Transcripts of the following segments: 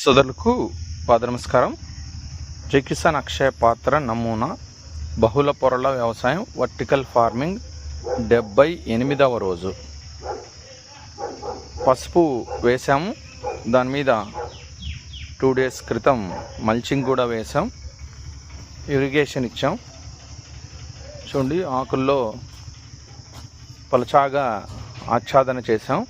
సోదరులకు పాద నమస్కారం. జై కిసాన్ అక్షయ పాత్ర నమూనా బహుళ పొరల వ్యవసాయం వర్టికల్ ఫార్మింగ్ 78వ రోజు. పసుపు వేసాము, దాని మీద 2 days క్రితం మల్చింగ్ కూడా వేసాం, ఇరిగేషన్ ఇచ్చాం. చూడండి, ఆకుల్లో పలచాగా ఆచ్ఛాదన చేసాం.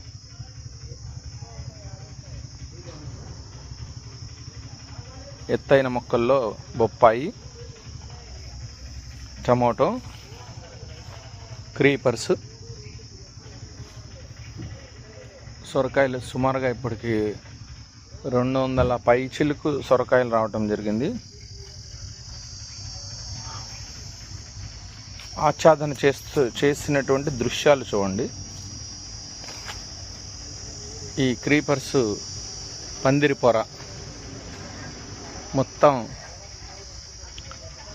ఎత్తైన మొక్కల్లో బొప్పాయి, టమోటో, క్రీపర్స్, సొరకాయలు సుమారుగా ఇప్పటికి 200 పై చిలుకు సొరకాయలు రావటం జరిగింది. ఆచ్ఛాదన చేసినటువంటి దృశ్యాలు చూడండి. ఈ క్రీపర్స్ పందిరి పొర మొత్తం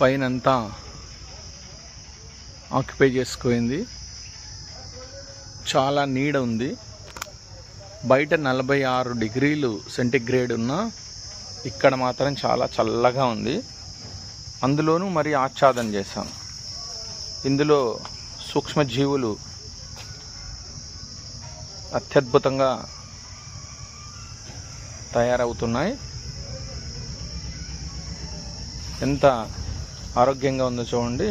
పైనంతా ఆక్యుపై చేసుకుంది. చాలా నీడ ఉంది. బయట 46 degrees సెంటిగ్రేడ్ ఉన్న ఇక్కడ మాత్రం చాలా చల్లగా ఉంది. అందులోనూ మరి ఆచ్ఛాదన చేశాం. ఇందులో సూక్ష్మజీవులు అత్యద్భుతంగా తయారవుతున్నాయి. ఎంత ఆరోగ్యంగా ఉందో చూడండి.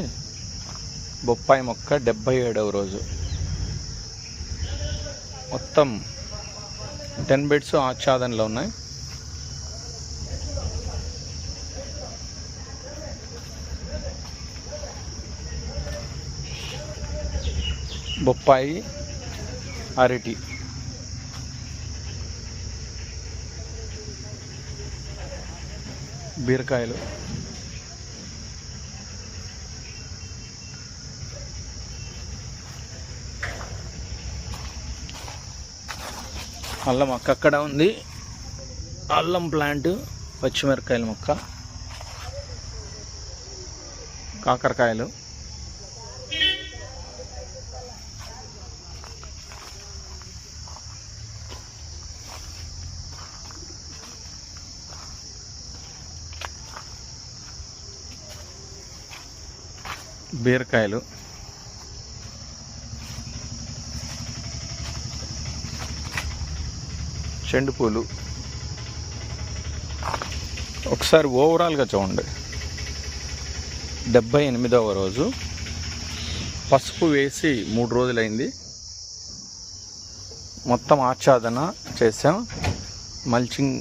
బొప్పాయి మొక్క 77వ రోజు. మొత్తం 10 beds ఆచ్ఛాదనలో ఉన్నాయి. బొప్పాయి, అరటి, బీరకాయలు, అల్లం అక్కడ ఉంది. అల్లం ప్లాంట్, పచ్చిమిరకాయల మొక్క, కాకరకాయలు, బీరకాయలు, చెండు పూలు. ఒకసారి ఓవరాల్గా చూడండి. 78వ రోజు. పసుపు వేసి 3 రోజులైంది. మొత్తం ఆచ్ఛాదన చేసాం, మల్చింగ్